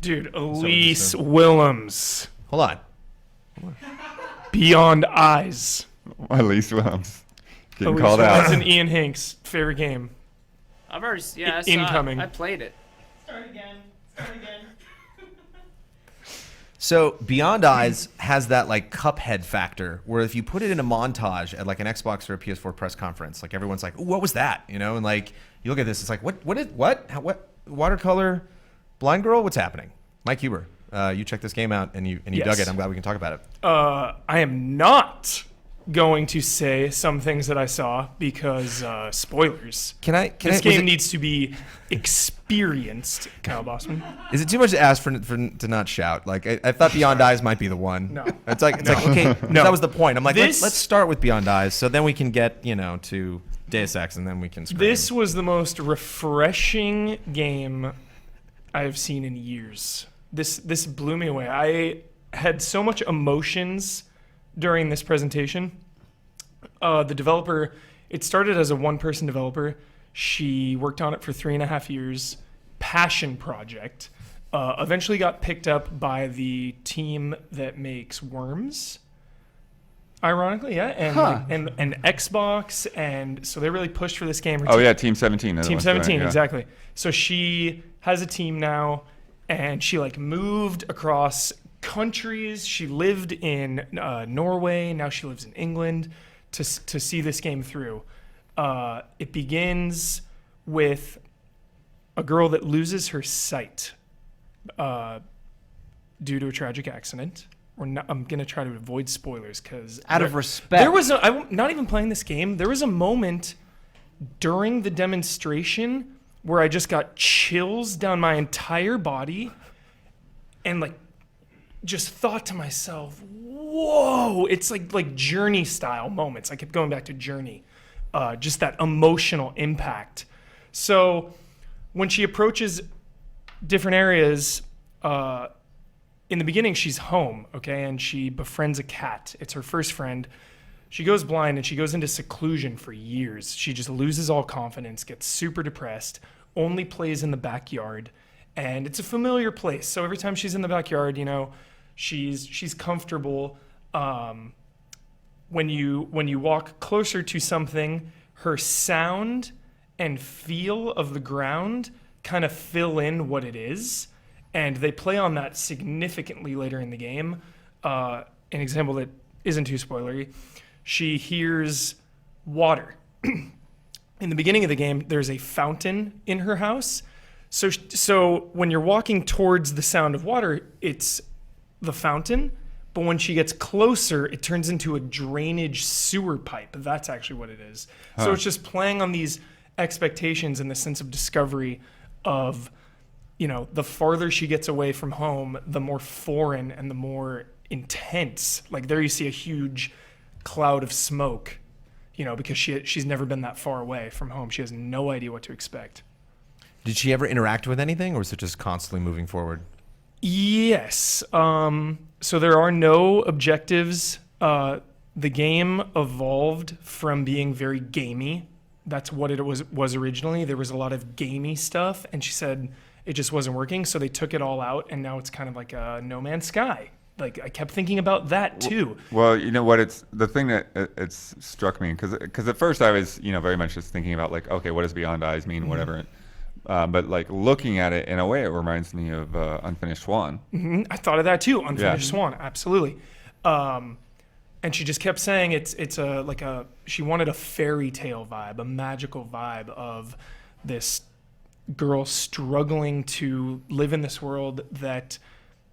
Dude, Elise Willems. Hold on. Beyond Eyes. Elise Willems. Getting Elise called Willems out. and Ian Hinks. Favorite game. I've already, I saw Incoming. it. I played it. Start again. So Beyond Eyes has that like Cuphead factor, where if you put it in a montage at like an Xbox or a PS4 press conference, like everyone's like, "Ooh, what was that?" You know, and like you look at this, it's like, what watercolor blind girl? What's happening? Mike Huber, you checked this game out and you Yes. dug it. I'm glad we can talk about it. I am not going to say some things that I saw because spoilers. This game needs to be experienced, Kyle Bossman. Is it too much to ask for to not shout? Like I thought Beyond Eyes might be the one. No. It's like okay, No. that was the point. I'm like, This- let's start with Beyond Eyes, so then we can get to Deus Ex, and then we can scream. This was the most refreshing game I've seen in years. This blew me away. I had so much emotions during this presentation. The developer, it started as a one-person developer. She worked on it for 3.5 years. Passion project. Eventually got picked up by the team that makes Worms. Ironically, yeah, and Xbox, and so they really pushed for this game. Oh yeah, Team 17. Team 17, exactly. So she has a team now, and she like moved across countries. She lived in Norway. Now she lives in England to see this game through. It begins with a girl that loses her sight due to a tragic accident. I'm going to try to avoid spoilers because Out of respect. I'm not even playing this game. There was a moment during the demonstration where I just got chills down my entire body and like just thought to myself, whoa, it's like Journey style moments. I kept going back to Journey. Just that emotional impact. So when she approaches different areas, in the beginning, she's home, okay, and she befriends a cat. It's her first friend. She goes blind and she goes into seclusion for years. She just loses all confidence, gets super depressed, only plays in the backyard, and it's a familiar place. So every time she's in the backyard, you know, she's comfortable. When you walk closer to something, her sound and feel of the ground kind of fill in what it is. And they play on that significantly later in the game. An example that isn't too spoilery, she hears water. In the beginning of the game, there's a fountain in her house. So when you're walking towards the sound of water, it's the fountain. But when she gets closer, it turns into a drainage sewer pipe. That's actually what it is. Huh. So it's just playing on these expectations and the sense of discovery of, you know, the farther she gets away from home, the more foreign and the more intense. Like there you see a huge cloud of smoke, you know, because she's never been that far away from home. She has no idea what to expect. Did she ever interact with anything, or was it just constantly moving forward? Yes. So there are no objectives. The game evolved from being very gamey. That's what it was originally. There was a lot of gamey stuff, and she said it just wasn't working, so they took it all out, and now it's kind of like a No Man's Sky. Like I kept thinking about that too. Well, you know what? It's the thing that it's struck me because at first I was, you know, very much just thinking about like, okay, what does Beyond Eyes mean, whatever. But like looking at it in a way, it reminds me of Unfinished Swan. Mm-hmm. I thought of that too. Unfinished Swan, absolutely. And she just kept saying it's she wanted a fairy tale vibe, a magical vibe of this girl struggling to live in this world that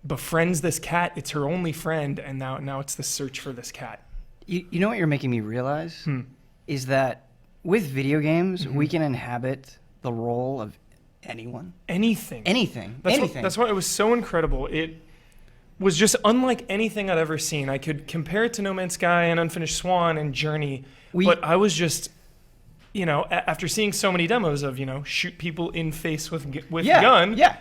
befriends this cat. It's her only friend, and now it's the search for this cat. You know what you're making me realize is that with video games, we can inhabit the role of anyone. Anything. Anything. That's why it was so incredible. It was just unlike anything I'd ever seen. I could compare it to No Man's Sky and Unfinished Swan and Journey, but I was just, you know, after seeing so many demos of, you know, shoot people in face with gun. Yeah.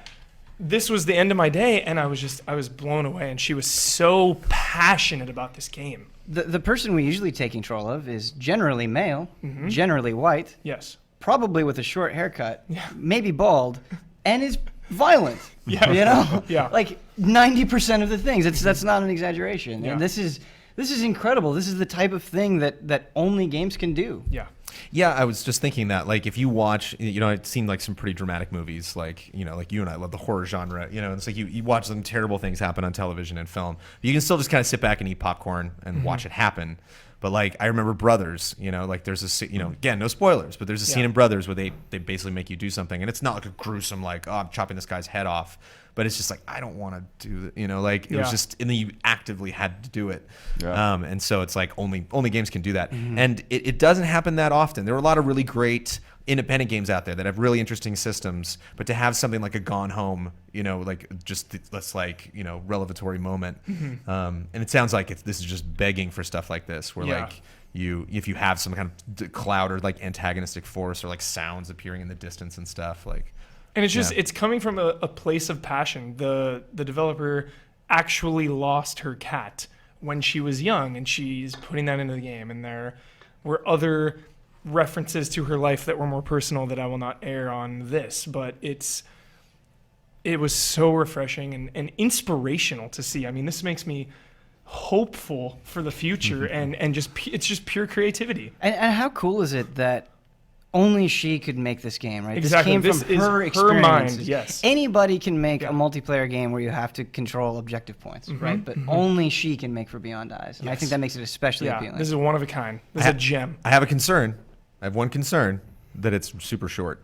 This was the end of my day, and I was blown away. And she was so passionate about this game. The person we usually take control of is generally male, generally white. Yes. Probably with a short haircut, maybe bald, and is violent. Yeah. You know? Yeah. Like 90% of the things. That's not an exaggeration. Yeah. And this is incredible. This is the type of thing that only games can do. Yeah. Yeah, I was just thinking that, like, if you watch, I've seen like some pretty dramatic movies, like, like you and I love the horror genre, and it's like you watch some terrible things happen on television and film. You can still just kind of sit back and eat popcorn and watch it happen. But like, I remember Brothers, like there's a, again, no spoilers, but there's a scene in Brothers where they basically make you do something, and it's not like a gruesome, like, oh, I'm chopping this guy's head off. But it's just like, I don't want to do that, like it was just, and then you actively had to do it. Yeah. And so it's like only games can do that. And it doesn't happen that often. There are a lot of really great independent games out there that have really interesting systems, but to have something like a Gone Home, like just that's like, revelatory moment. And it sounds like this is just begging for stuff like this, where like if you have some kind of cloud or like antagonistic force or like sounds appearing in the distance and stuff, like. And it's just, it's coming from a place of passion. The developer actually lost her cat when she was young, and she's putting that into the game. And there were other references to her life that were more personal that I will not air on this. But it was so refreshing and inspirational to see. I mean, this makes me hopeful for the future, and it's just pure creativity. And how cool is it that only she could make this game, right? Exactly. This came from her is experience. her mind, yes. Anybody can make a multiplayer game where you have to control objective points, right? But only she can make For Beyond Eyes. And I think that makes it especially appealing. This is one of a kind. This is a gem. I have a concern. I have one concern, that it's super short.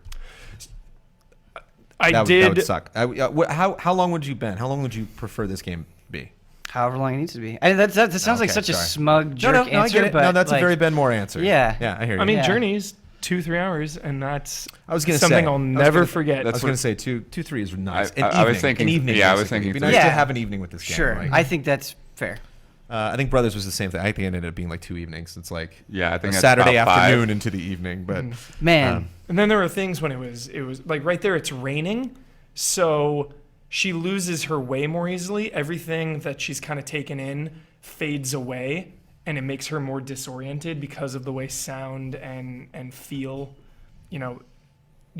That would suck. How long would you, Ben? How long would you prefer this game to be? However long it needs to be. That sounds like such a smug jerk answer. I get it. But no, that's like, a very Ben Moore answer. Yeah. Yeah, I hear you. I mean, Yeah. Journey's 2-3 hours, and that's something something I'll never forget. I was going to say 2-3 is nice. I was thinking. An evening. Yeah, I was basically. thinking. It'd be nice to have an evening with this game. Sure. Like, I think that's fair. I think Brothers was the same thing. I think it ended up being like 2 evenings. It's like Yeah, I think a that's Saturday about 5. afternoon into the evening. But Man. And then there were things when it was like right there, it's raining, so she loses her way more easily. Everything that she's kind of taken in fades away, and it makes her more disoriented because of the way sound and feel,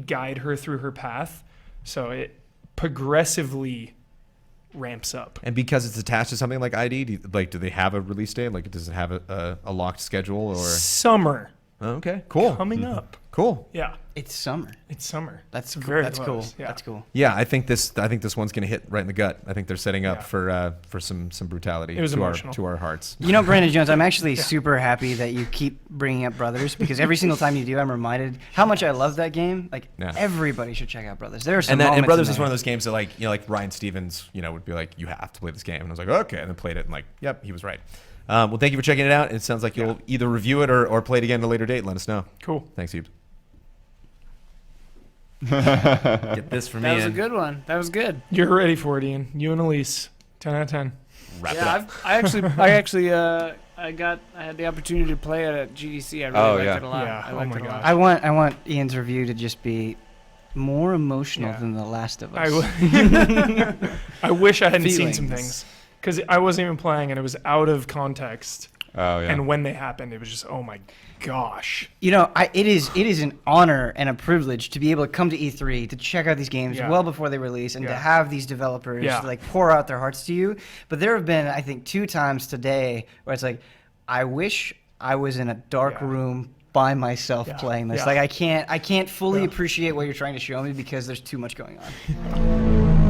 guide her through her path. So it progressively ramps up. And because it's attached to something like ID, do they have a release date? Like, does it have a locked schedule or? Summer Oh, okay, cool. coming up. Cool. Yeah, It's summer. it's summer. That's very That's cool. close. Yeah. That's cool. Yeah, I think this one's gonna hit right in the gut. I think they're setting up Yeah. for some brutality It was to emotional. our hearts. Brandon Jones, I'm actually super happy that you keep bringing up Brothers, because every single time you do, I'm reminded how much I love that game. Like, everybody should check out Brothers. There are some And Brothers is is one of those games that like Ryan Stevens, would be like, you have to play this game, and I was like, okay, and then played it, and like, yep, he was right. Well, thank you for checking it out. It sounds like you'll either review it or play it again at a later date. Let us know. Cool. Thanks, Hubes. Get this from me. That was a good one. That was good. You're ready for it, Ian. You and Elise. 10 out of 10. Wrap it Yeah, up. I had the opportunity to play it at GDC. I really liked it a lot. Yeah. I Oh liked my it a lot. gosh. I want Ian's review to just be more emotional Yeah. than The Last of Us. I wish I hadn't seen some Feelings. things, because I wasn't even playing and it was out of context. Oh yeah. And when they happened, it was just, oh my gosh. It is an honor and a privilege to be able to come to E3 to check out these games Yeah. well before they release, and to Yeah. have these developers Yeah. like pour out their hearts to you. But there have been, I think, 2 times today where it's like, I wish I was in a dark Yeah. room by myself Yeah. playing this. Yeah. Like, I can't fully Yeah. appreciate what you're trying to show me because there's too much going on.